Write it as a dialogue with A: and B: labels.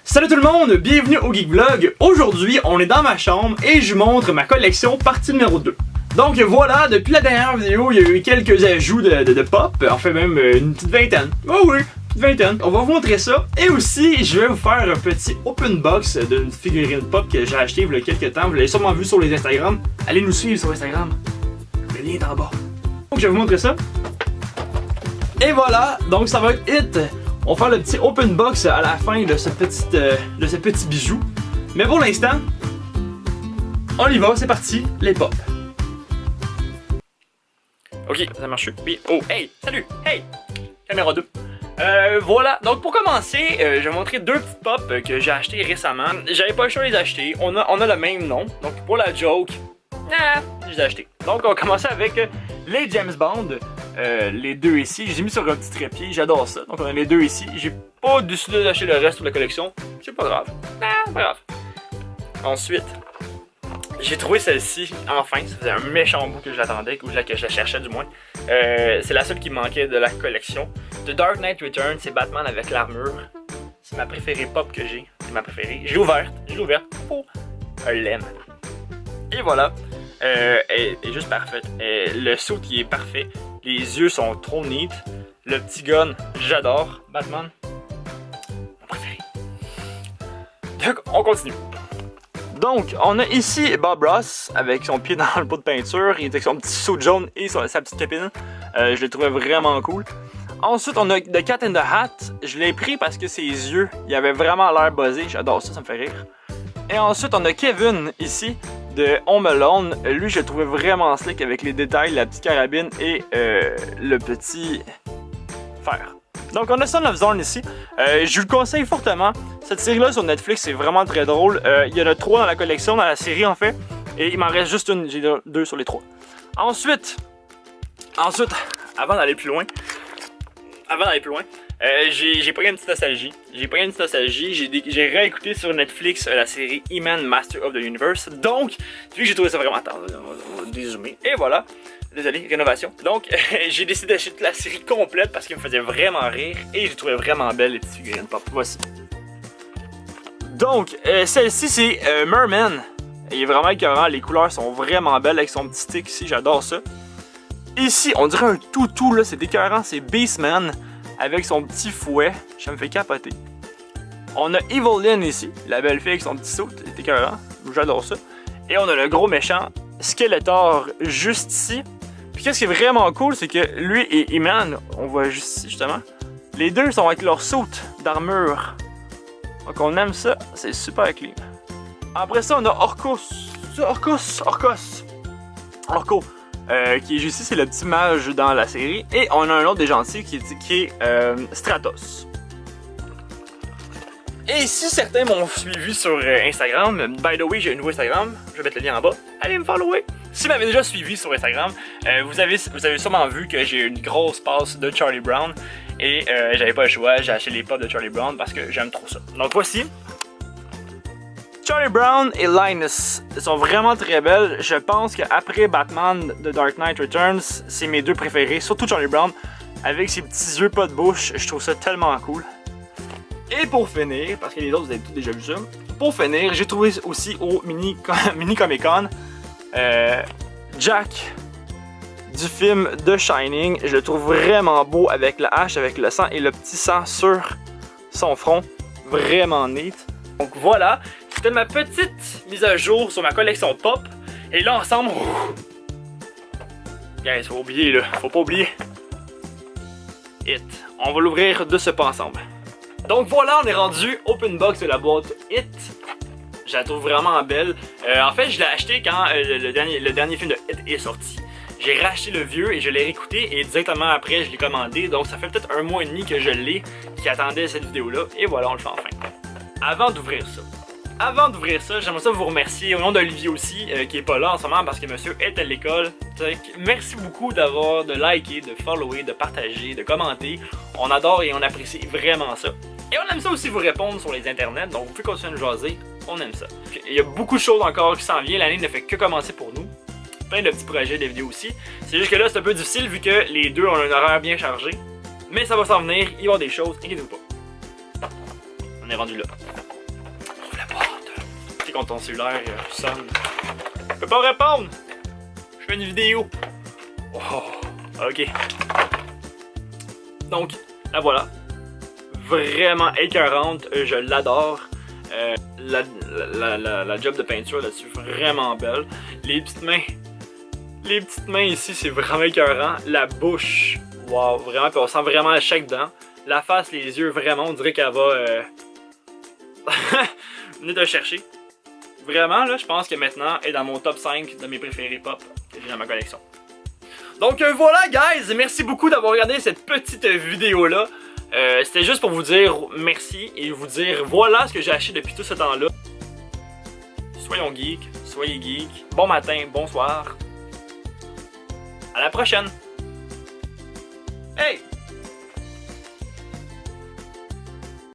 A: Salut tout le monde, bienvenue au Geek Vlog. Aujourd'hui, on est dans ma chambre et je vous montre ma collection partie numéro 2. Donc voilà, depuis la dernière vidéo, il y a eu quelques ajouts de pop, en fait même une petite vingtaine. Oh oui, une petite vingtaine. On va vous montrer ça. Et aussi, je vais vous faire un petit open box d'une figurine pop que j'ai acheté il y a quelques temps. Vous l'avez sûrement vu sur les Instagram. Allez nous suivre sur Instagram. Le lien est en bas. Donc je vais vous montrer ça. Et voilà, donc ça va être it. On va faire le petit open box à la fin de ce petit bijou. Mais pour l'instant, on y va, c'est parti, les pop. Ok, ça marche. Oui. Oh, hey, salut, hey, caméra 2. Voilà, donc pour commencer, je vais montrer deux petites pop que j'ai achetées récemment. J'avais pas le choix de les acheter, on a le même nom, donc pour la joke, je les ai achetés. Donc on va commencer avec les James Bond. Les deux ici, je les ai mis sur un petit trépied, j'adore ça. Donc on a les deux ici, j'ai pas décidé d'acheter le reste de la collection, c'est pas grave. Pas grave. Ensuite, j'ai trouvé celle-ci, enfin, ça faisait un méchant bout que je l'attendais, que je la cherchais du moins. C'est la seule qui me manquait de la collection. The Dark Knight Returns, c'est Batman avec l'armure. C'est ma préférée pop que j'ai, c'est ma préférée. Je l'ai ouverte, oh, elle l'aime. Et voilà, elle est juste parfaite. Le saut qui est parfait. Les yeux sont trop neat. Le petit gun, j'adore. Batman, mon préféré. Donc, on continue. Donc, on a ici Bob Ross avec son pied dans le pot de peinture. Il est avec son petit saut jaune et sa petite capine. Je l'ai trouvé vraiment cool. Ensuite, on a The Cat in the Hat. Je l'ai pris parce que ses yeux, il avait vraiment l'air buzzé. J'adore ça, ça me fait rire. Et ensuite, on a Kevin ici de Home Alone. Lui, je le trouvais vraiment slick avec les détails, la petite carabine et le petit fer. Donc, on a Son of Zorn ici. Je vous le conseille fortement. Cette série-là sur Netflix, c'est vraiment très drôle. Il y en a 3 dans la collection, dans la série en fait. Et il m'en reste juste une. J'ai 2 sur les 3. Ensuite, avant d'aller plus loin, j'ai pas eu une petite nostalgie. J'ai réécouté sur Netflix la série He-Man Master of the Universe. Donc, vu que j'ai trouvé ça vraiment tard, on va dézoomer. Et voilà. Désolé, rénovation. Donc, j'ai décidé d'acheter la série complète parce qu'elle me faisait vraiment rire et j'ai trouvé vraiment belle les petites figurines pop. Voici. Donc, celle-ci, c'est Merman. Il est vraiment écœurant. Les couleurs sont vraiment belles avec son petit stick ici. J'adore ça. Ici, on dirait un toutou, là. C'est écœurant. C'est Beastman avec son petit fouet. Ça me fait capoter. On a Evelyn ici. La belle fille avec son petit saut. C'est écœurant. J'adore ça. Et on a le gros méchant Skeletor juste ici. Puis qu'est-ce qui est vraiment cool, c'est que lui et He-Man, on voit juste ici justement, les deux sont avec leur saut d'armure. Donc on aime ça, c'est super clean. Après ça, on a Orko, qui est juste ici, c'est le petit mage dans la série. Et on a un autre des gentils qui est Stratos. Et si certains m'ont suivi sur Instagram, by the way, j'ai un nouveau Instagram, je vais mettre le lien en bas, allez me follower. Si vous m'avez déjà suivi sur Instagram, vous avez sûrement vu que j'ai une grosse passe de Charlie Brown. Et j'avais pas le choix, j'ai acheté les pop de Charlie Brown parce que j'aime trop ça. Donc voici. Charlie Brown et Linus, elles sont vraiment très belles. Je pense qu'après Batman The Dark Knight Returns, c'est mes deux préférés, surtout Charlie Brown. Avec ses petits yeux pas de bouche, je trouve ça tellement cool. Et pour finir, parce que les autres vous avez tous déjà vu ça, pour finir, j'ai trouvé aussi au mini Comic Con Jack du film The Shining. Je le trouve vraiment beau avec la hache, avec le sang et le petit sang sur son front. Vraiment neat. Donc voilà, c'était ma petite mise à jour sur ma collection pop. Et là ensemble, guys, faut oublier là, faut pas oublier. It. On va l'ouvrir de ce pas ensemble. Donc voilà, on est rendu open box de la boîte It. Je la trouve vraiment belle. En fait, je l'ai acheté quand le dernier film de It est sorti. J'ai racheté le vieux et je l'ai réécouté et directement après, je l'ai commandé. Donc ça fait peut-être 1 mois et demi que je l'ai, qui attendait cette vidéo-là. Et voilà, on le fait enfin. Avant d'ouvrir ça, j'aimerais ça vous remercier au nom d'Olivier aussi, qui est pas là en ce moment parce que monsieur est à l'école. Merci beaucoup de liker, de follower, de partager, de commenter. On adore et on apprécie vraiment ça. Et on aime ça aussi vous répondre sur les internets, donc vous pouvez continuer de jaser, on aime ça. Il y a beaucoup de choses encore qui s'en viennent, l'année ne fait que commencer pour nous. Plein de petits projets, de vidéos aussi. C'est juste que là c'est un peu difficile vu que les deux ont un horaire bien chargé. Mais ça va s'en venir, il va y avoir des choses, inquiétez-vous pas. On est rendu là. quand ton cellulaire sonne. Je peux pas répondre! Je fais une vidéo. Oh, ok. Donc, la voilà. Vraiment écœurante, je l'adore. La job de peinture là-dessus, vraiment belle. Les petites mains ici, c'est vraiment écœurant. La bouche, wow, vraiment, puis on sent vraiment chaque dent. La face, les yeux, vraiment, on dirait qu'elle va... venez te chercher. Vraiment, là, je pense que maintenant, elle est dans mon top 5 de mes préférés pop que j'ai dans ma collection. Donc voilà, guys, merci beaucoup d'avoir regardé cette petite vidéo-là. C'était juste pour vous dire merci et vous dire voilà ce que j'ai acheté depuis tout ce temps-là. Soyons geeks, soyez geeks. Bon matin, bonsoir. À la prochaine!